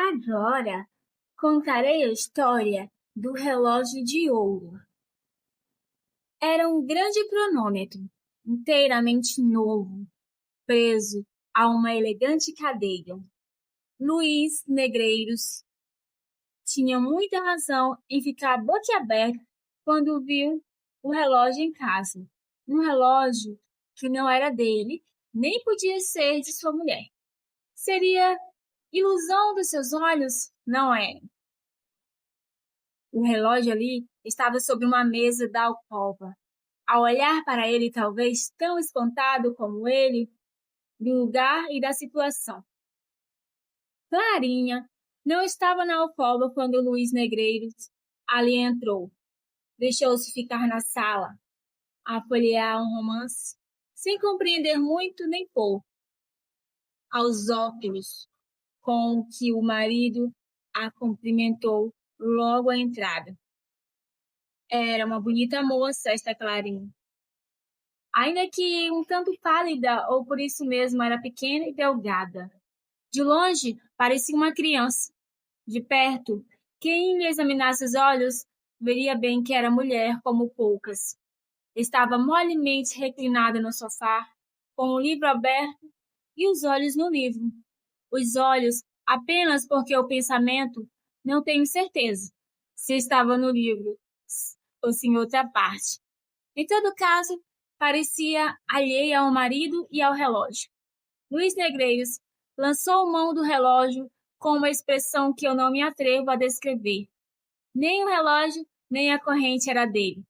Agora contarei a história do relógio de ouro. Era um grande cronômetro, inteiramente novo, preso a uma elegante cadeira. Luís Negreiros tinha muita razão em ficar boquiaberto quando viu o relógio em casa. Um relógio que não era dele, nem podia ser de sua mulher. Seria ilusão dos seus olhos? Não era. O relógio ali estava sobre uma mesa da alcova. Ao olhar para ele, talvez tão espantado como ele, do lugar e da situação. Clarinha não estava na alcova quando Luís Negreiros ali entrou. Deixou-se ficar na sala, a folhear um romance, sem compreender muito nem pouco. Aos óculos, com que o marido a cumprimentou logo à entrada. Era uma bonita moça, esta Clarinha. Ainda que um tanto pálida, ou por isso mesmo era pequena e delgada. De longe, parecia uma criança. De perto, quem lhe examinasse os olhos, veria bem que era mulher como poucas. Estava molemente reclinada no sofá, com o livro aberto e os olhos no livro. Os olhos apenas porque o pensamento, não tenho certeza, se estava no livro ou se em outra parte. Em todo caso, parecia alheia ao marido e ao relógio. Luís Negreiros lançou mão do relógio com uma expressão que eu não me atrevo a descrever. Nem o relógio, nem a corrente era dele.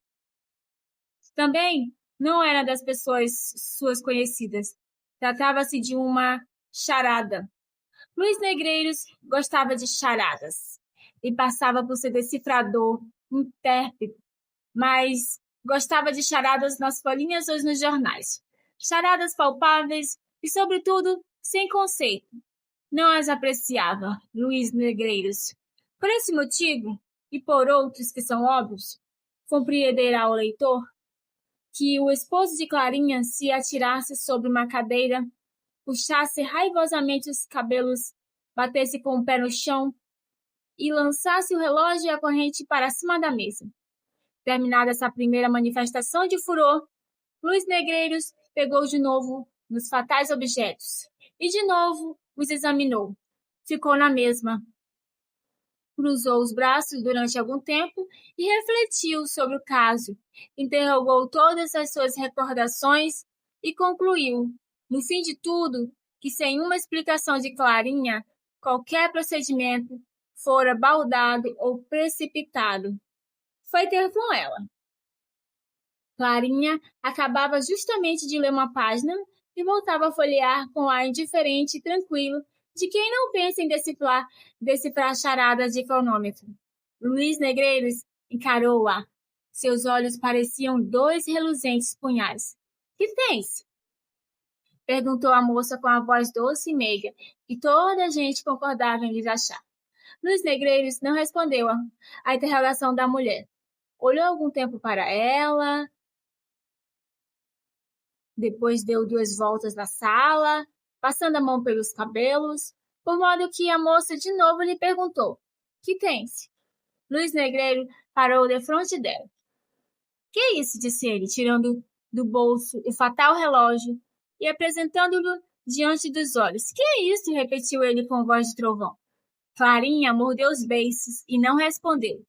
Também não era das pessoas suas conhecidas. Tratava-se de uma charada. Luís Negreiros gostava de charadas e passava por ser decifrador, intérprete, mas gostava de charadas nas folhinhas ou nos jornais. Charadas palpáveis e, sobretudo, sem conceito. Não as apreciava, Luís Negreiros. Por esse motivo, e por outros que são óbvios, compreenderá o leitor que o esposo de Clarinha se atirasse sobre uma cadeira, puxasse raivosamente os cabelos, batesse com o pé no chão e lançasse o relógio e a corrente para cima da mesa. Terminada essa primeira manifestação de furor, Luís Negreiros pegou de novo nos fatais objetos e de novo os examinou. Ficou na mesma. Cruzou os braços durante algum tempo e refletiu sobre o caso. Interrogou todas as suas recordações e concluiu, no fim de tudo, que sem uma explicação de Clarinha, qualquer procedimento fora baldado ou precipitado. Foi ter com ela. Clarinha acabava justamente de ler uma página e voltava a folhear com ar indiferente e tranquilo de quem não pensa em decifrar charadas de cronômetro. Luís Negreiros encarou-a. Seus olhos pareciam dois reluzentes punhais. Que tens? Perguntou a moça com a voz doce e meiga, e toda a gente concordava em lhes achar. Luís Negreiros não respondeu à interrogação da mulher. Olhou algum tempo para ela, depois deu 2 voltas na sala, passando a mão pelos cabelos, por modo que a moça de novo lhe perguntou: Que tens? Luís Negreiro parou defronte dela. Que é isso? Disse ele, tirando do bolso o fatal relógio e apresentando-lhe diante dos olhos. Que é isso? Repetiu ele com voz de trovão. Clarinha mordeu os beiços e não respondeu.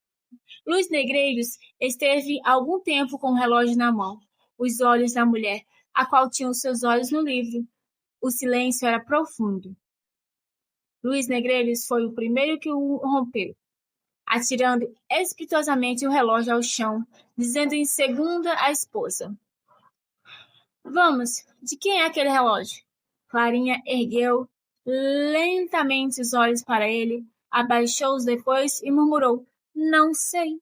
Luís Negreiros esteve algum tempo com o relógio na mão, os olhos da mulher, a qual tinha os seus olhos no livro. O silêncio era profundo. Luís Negreiros foi o primeiro que o rompeu, atirando espitosamente o relógio ao chão, dizendo em segunda à esposa: Vamos, de quem é aquele relógio? Clarinha ergueu lentamente os olhos para ele, abaixou-os depois e murmurou: Não sei.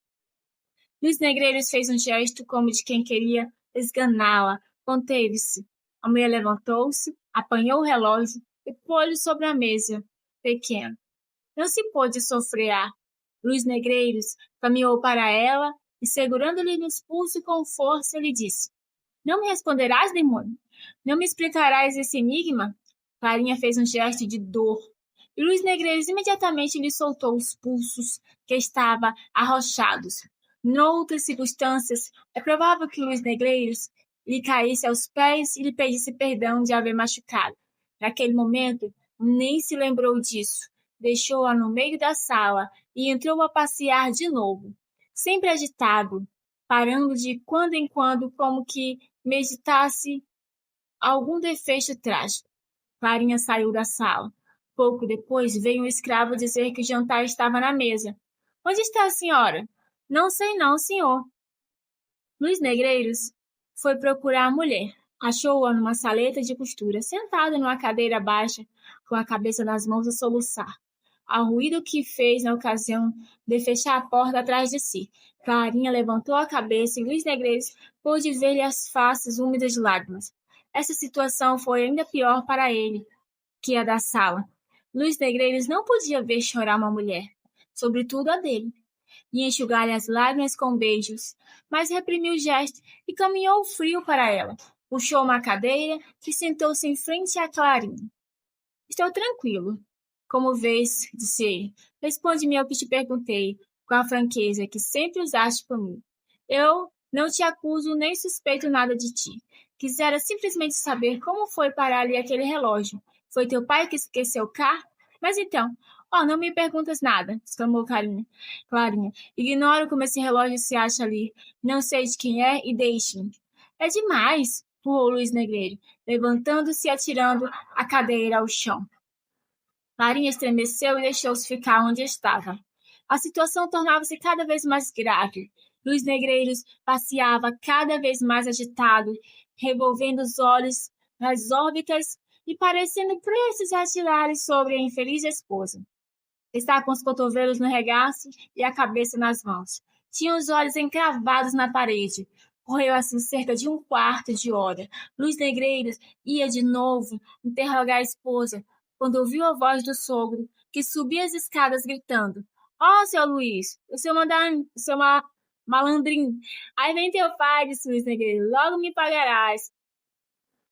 Luís Negreiros fez um gesto como de quem queria esganá-la. Conteve-se. A mulher levantou-se, apanhou o relógio e pôs-o sobre a mesa, pequeno. Não se pôde sofrear. Luís Negreiros caminhou para ela e, segurando-lhe nos pulsos com força, lhe disse: Não me responderás, demônio? Não me explicarás esse enigma? Clarinha fez um gesto de dor E Luís Negreiros imediatamente lhe soltou os pulsos que estavam arrochados. Noutras circunstâncias, é provável que Luís Negreiros lhe caísse aos pés e lhe pedisse perdão de haver machucado. Naquele momento, nem se lembrou disso. Deixou-a no meio da sala e entrou a passear de novo, sempre agitado, parando de quando em quando como que meditasse algum desfecho trágico. Clarinha saiu da sala. Pouco depois veio um escravo dizer que o jantar estava na mesa. Onde está a senhora? Não sei não, senhor. Luís Negreiros foi procurar a mulher. Achou-a numa saleta de costura, sentada numa cadeira baixa, com a cabeça nas mãos a soluçar. Ao ruído que fez na ocasião de fechar a porta atrás de si, Clarinha levantou a cabeça e Luís Negreiros pôde ver-lhe as faces úmidas de lágrimas. Essa situação foi ainda pior para ele que a da sala. Luís Negreiros não podia ver chorar uma mulher, sobretudo a dele, e enxugar-lhe as lágrimas com beijos, mas reprimiu o gesto e caminhou frio para ela. Puxou uma cadeira e sentou-se em frente a Clarinha. Estou tranquilo. Como vês, disse ele, responde-me ao que te perguntei, com a franqueza que sempre usaste por mim. Eu não te acuso nem suspeito nada de ti. Quisera simplesmente saber como foi parar ali aquele relógio. Foi teu pai que esqueceu cá? Mas então, não me perguntas nada, exclamou Clarinha. Ignoro como esse relógio se acha ali. Não sei de quem é e deixe-me. É demais, pulou Luís Negreiro, levantando-se e atirando a cadeira ao chão. Clarinha estremeceu e deixou-se ficar onde estava. A situação tornava-se cada vez mais grave. Luís Negreiros passeava cada vez mais agitado, revolvendo os olhos nas órbitas e parecendo prestes a atirar sobre a infeliz esposa. Estava com os cotovelos no regaço e a cabeça nas mãos. Tinha os olhos encravados na parede. Correu assim cerca de um quarto de hora. Luís Negreiros ia de novo interrogar a esposa, quando ouviu a voz do sogro, que subia as escadas gritando: Seu Luís, o seu malandrinho. Aí vem teu pai, disse Luís Negreiros, logo me pagarás.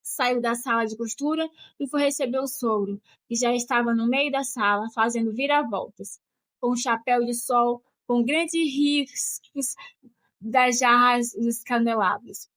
Saiu da sala de costura e foi receber o sogro, que já estava no meio da sala, fazendo viravoltas, com um chapéu de sol, com grandes riscos das jarras dos candelabros.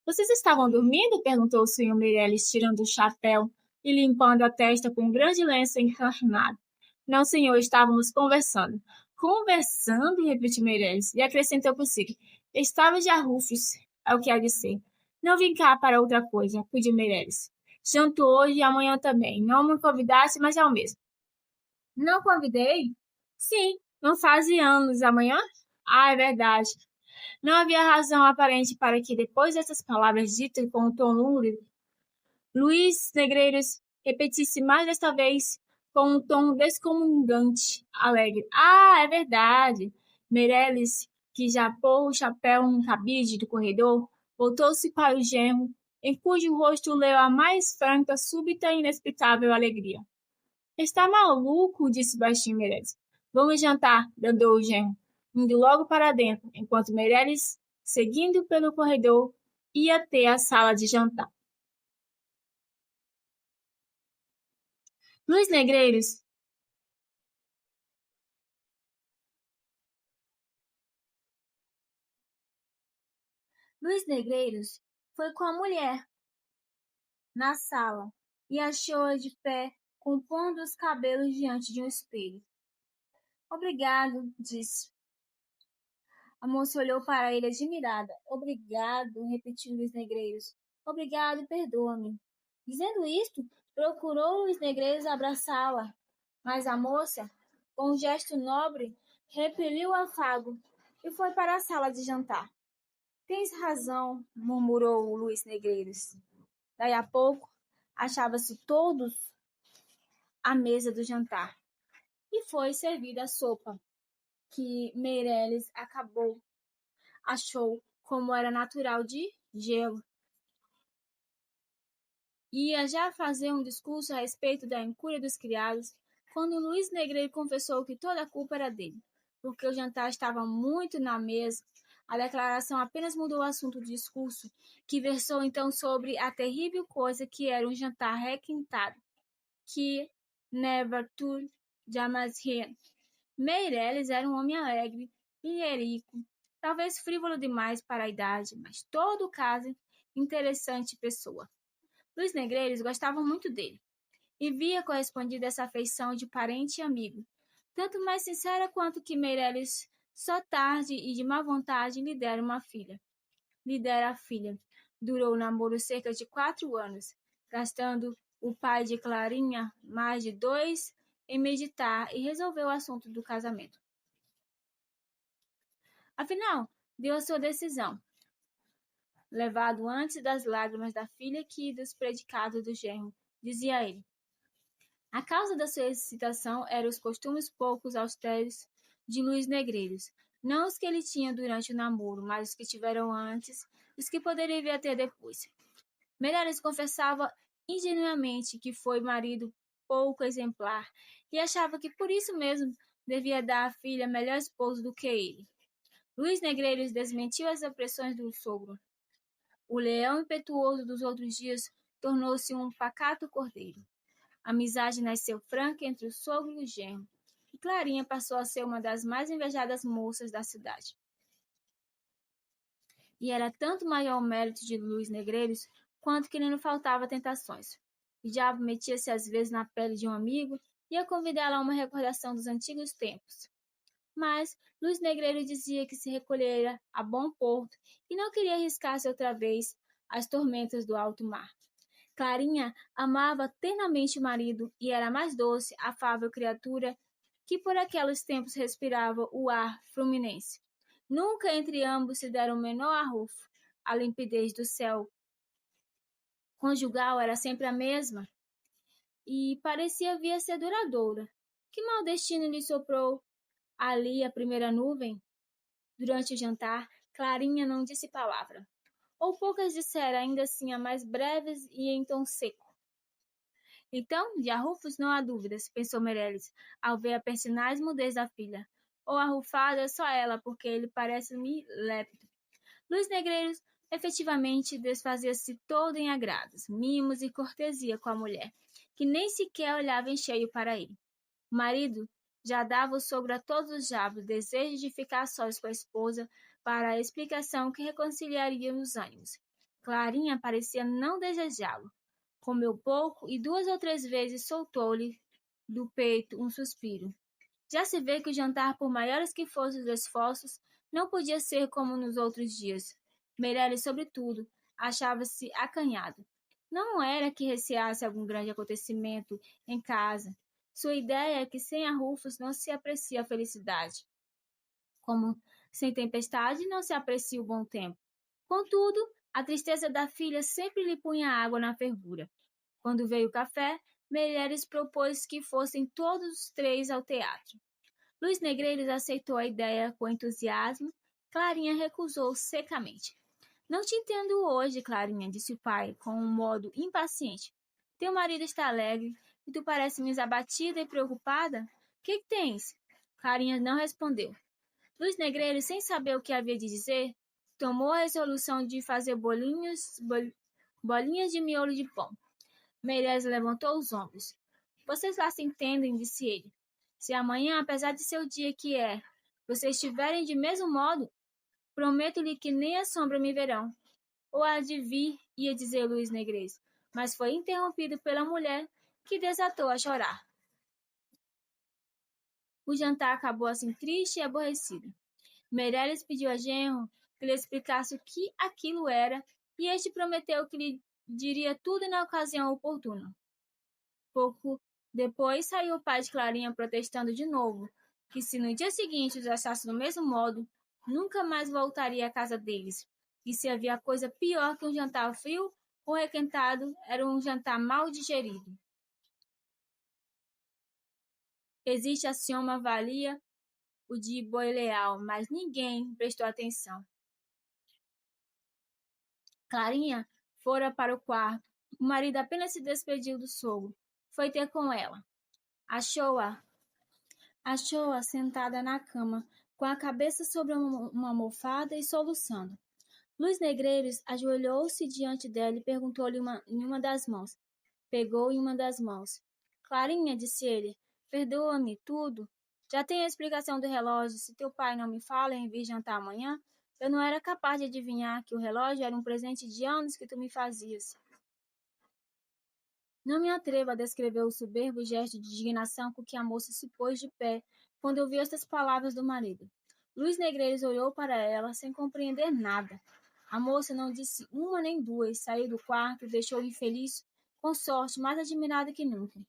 Vocês estavam dormindo? Perguntou o senhor Meirelles, tirando o chapéu e limpando a testa com um grande lenço encarnado. Não, senhor, estávamos conversando. Conversando? Repetiu Meirelles, e acrescentou consigo. Estava de arrufes, é o que há de ser. Não vim cá para outra coisa, pediu Meirelles. Janto hoje e amanhã também. Não me convidasse, mas é o mesmo. Não convidei? Sim, não fazem anos amanhã? É verdade. Não havia razão aparente para que, depois dessas palavras ditas com um tom lúgubre, Luís Negreiros repetisse mais desta vez com um tom descomungante, alegre. É verdade. Meirelles, que já pôs o chapéu no cabide do corredor, voltou-se para o genro, em cujo rosto leu a mais franca, súbita e inexplicável alegria. Está maluco? Disse baixinho Meirelles. Vamos jantar, bradou o genro, indo logo para dentro, enquanto Meirelles, seguindo pelo corredor, ia até a sala de jantar. Luís Negreiros foi com a mulher na sala e achou-a de pé, compondo os cabelos diante de um espelho. Obrigado, disse. A moça olhou para ele admirada. Obrigado, repetiu Luís Negreiros. Obrigado, perdoa-me. Dizendo isto, procurou Luís Negreiros abraçá-la, mas a moça, com um gesto nobre, repeliu o afago e foi para a sala de jantar. Tens razão, murmurou Luís Negreiros. Daí a pouco, achava-se todos à mesa do jantar e foi servida a sopa, que Meirelles achou, como era natural, de gelo. Ia já fazer um discurso a respeito da incúria dos criados, quando Luís Negreiros confessou que toda a culpa era dele, porque o jantar estava muito na mesa. A declaração apenas mudou o assunto do discurso, que versou então sobre a terrível coisa que era um jantar requintado, que Nevertheless jamais ria. Meireles era um homem alegre, pilherico, talvez frívolo demais para a idade, mas todo caso interessante pessoa. Luís Negreiros gostava muito dele, e via correspondido essa afeição de parente e amigo, tanto mais sincera quanto que Meireles só tarde e de má vontade lhe dera a filha. Durou o namoro cerca de 4 anos, gastando o pai de Clarinha mais de 2 em meditar e resolver o assunto do casamento. Afinal, deu a sua decisão, levado antes das lágrimas da filha que dos predicados do genro, dizia ele. A causa da sua excitação eram os costumes poucos austeros de Luís Negreiros, não os que ele tinha durante o namoro, mas os que tiveram antes e os que poderia vir a ter depois. Meireles confessava ingenuamente que foi marido pouco exemplar e achava que por isso mesmo devia dar à filha melhor esposo do que ele. Luís Negreiros desmentiu as impressões do sogro. O leão impetuoso dos outros dias tornou-se um pacato cordeiro. A amizade nasceu franca entre o sogro e o genro, e Clarinha passou a ser uma das mais invejadas moças da cidade. E era tanto maior o mérito de Luís Negreiros, quanto que lhe não faltava tentações. O diabo metia-se às vezes na pele de um amigo e ia convidá-lo a uma recordação dos antigos tempos. Mas Luís Negreiro dizia que se recolhera a bom porto e não queria arriscar-se outra vez às tormentas do alto mar. Clarinha amava ternamente o marido e era a mais doce, afável criatura que por aqueles tempos respirava o ar fluminense. Nunca entre ambos se dera o menor arrufo. A limpidez do céu conjugal era sempre a mesma e parecia vir a ser duradoura. Que mau destino lhe soprou ali a primeira nuvem? Durante o jantar, Clarinha não disse palavra, ou poucas disseram, ainda assim, a mais breves e em tom seco. Então, de arrufos não há dúvidas, pensou Meireles, ao ver a pertinaz mudez da filha. Ou arrufada é só ela, porque ele parece-me lépido. Luís Negreiros efetivamente desfazia-se todo em agrados, mimos e cortesia com a mulher, que nem sequer olhava em cheio para ele. O marido já dava o sogro a todos os diabos, desejo de ficar sós com a esposa para a explicação que reconciliaria os ânimos. Clarinha parecia não desejá-lo. Comeu pouco e 2 ou 3 vezes soltou-lhe do peito um suspiro. Já se vê que o jantar, por maiores que fossem os esforços, não podia ser como nos outros dias. Meireles, sobretudo, achava-se acanhado. Não era que receasse algum grande acontecimento em casa. Sua ideia é que sem arrufos não se aprecia a felicidade. Como sem tempestade não se aprecia o bom tempo. Contudo, a tristeza da filha sempre lhe punha água na fervura. Quando veio o café, Meireles propôs que fossem todos os 3 ao teatro. Luís Negreiros aceitou a ideia com entusiasmo. Clarinha recusou secamente. Não te entendo hoje, Clarinha, disse o pai, com um modo impaciente. Teu marido está alegre e tu pareces-me abatida e preocupada. Que tens? Clarinha não respondeu. Luís Negreiros, sem saber o que havia de dizer, tomou a resolução de fazer bolinhas de miolo de pão. Meireles levantou os ombros. Vocês lá se entendem, disse ele. Se amanhã, apesar de ser o dia que é, vocês estiverem de mesmo modo, prometo-lhe que nem a sombra me verão. Ou há de vir, ia dizer Luís Negreiros, mas foi interrompido pela mulher, que desatou a chorar. O jantar acabou assim triste e aborrecido. Meireles pediu a genro que lhe explicasse o que aquilo era, e este prometeu que lhe diria tudo na ocasião oportuna. Pouco depois saiu o pai de Clarinha protestando de novo, que se no dia seguinte os achasse do mesmo modo, nunca mais voltaria à casa deles, e se havia coisa pior que um jantar frio ou requentado, era um jantar mal digerido. Existe axioma valia o de boi leal, mas ninguém prestou atenção. Clarinha fora para o quarto. O marido apenas se despediu do sogro. Foi ter com ela. Achou-a sentada na cama, com a cabeça sobre uma almofada e soluçando. Luís Negreiros ajoelhou-se diante dela e perguntou-lhe em uma das mãos. Pegou em uma das mãos. Clarinha, disse ele, Perdoa-me tudo. Já tenho a explicação do relógio. Se teu pai não me fala em vir jantar amanhã, eu não era capaz de adivinhar que o relógio era um presente de anos que tu me fazias. Não me atrevo a descrever o soberbo gesto de indignação com que a moça se pôs de pé quando ouviu estas palavras do marido. Luís Negreiros olhou para ela sem compreender nada. A moça não disse uma nem duas, saiu do quarto, deixou-o infeliz, com sorte, mais admirado que nunca.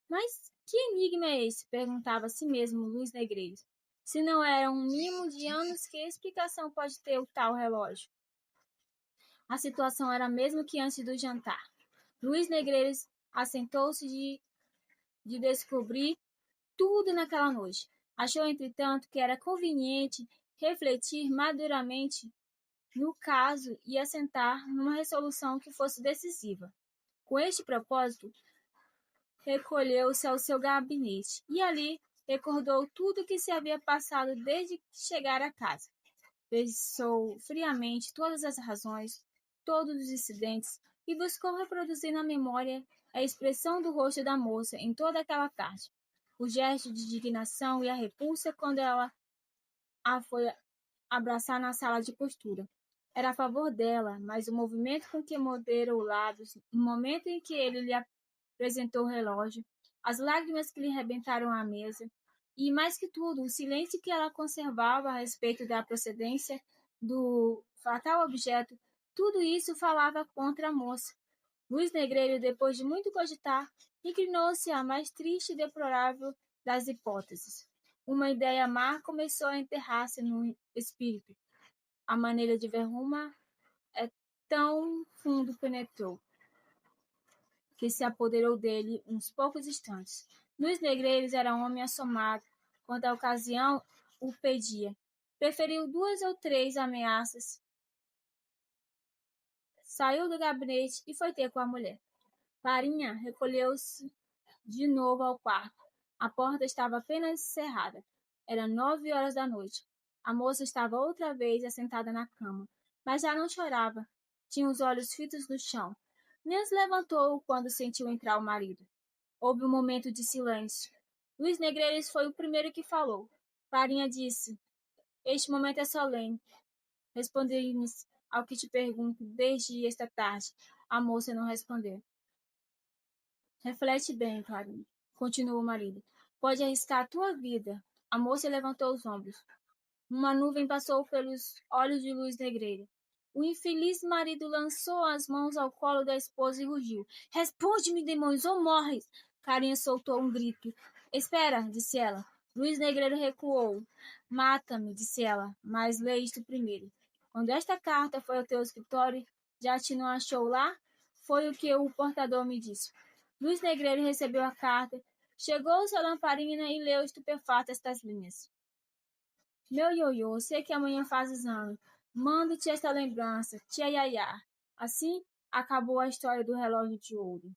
Mas que enigma é esse? Perguntava a si mesmo Luís Negreiros. Se não era um mimo de anos, que explicação pode ter o tal relógio? A situação era a mesma que antes do jantar. Luís Negreiros assentou-se de descobrir tudo naquela noite. Achou, entretanto, que era conveniente refletir maduramente no caso e assentar numa resolução que fosse decisiva. Com este propósito, recolheu-se ao seu gabinete e ali recordou tudo o que se havia passado desde que chegara a casa. Pensou friamente todas as razões, todos os incidentes e buscou reproduzir na memória a expressão do rosto da moça em toda aquela tarde, o gesto de indignação e a repulsa quando ela a foi abraçar na sala de costura. Era a favor dela, mas o movimento com que mordera os lábios, no momento em que ele lhe apresentou o relógio, as lágrimas que lhe rebentaram a mesa, e, mais que tudo, o silêncio que ela conservava a respeito da procedência do fatal objeto, tudo isso falava contra a moça. Luís Negreiro, depois de muito cogitar, inclinou-se à mais triste e deplorável das hipóteses. Uma ideia má começou a enterrar-se no espírito. A maneira de Verruma é tão fundo penetrou, que se apoderou dele uns poucos instantes. Luís Negreiros era um homem assomado, quando a ocasião o pedia. Preferiu 2 ou 3 ameaças, saiu do gabinete e foi ter com a mulher. Clarinha recolheu-se de novo ao quarto. A porta estava apenas cerrada. Eram 9 horas da noite. A moça estava outra vez assentada na cama, mas já não chorava. Tinha os olhos fitos no chão. Nem se levantou quando sentiu entrar o marido. Houve um momento de silêncio. Luís Negreiros foi o primeiro que falou. Clarinha disse: Este momento é solene. Respondi-me ao que te pergunto desde esta tarde. A moça não respondeu. Reflete bem, Clarinha, continuou o marido. Pode arriscar a tua vida. A moça levantou os ombros. Uma nuvem passou pelos olhos de Luís Negreiro. O infeliz marido lançou as mãos ao colo da esposa e rugiu. Responde-me, demônios, ou morres! Clarinha soltou um grito. Espera, disse ela. Luís Negreiro recuou. Mata-me, disse ela, mas lê isto primeiro. Quando esta carta foi ao teu escritório, já te não achou lá? Foi o que o portador me disse. Luís Negreiro recebeu a carta, chegou-se à lamparina e leu estupefato estas linhas. Meu ioiô, sei que amanhã fazes ano. Mando-te esta lembrança, tia Yaya. Assim acabou a história do relógio de ouro.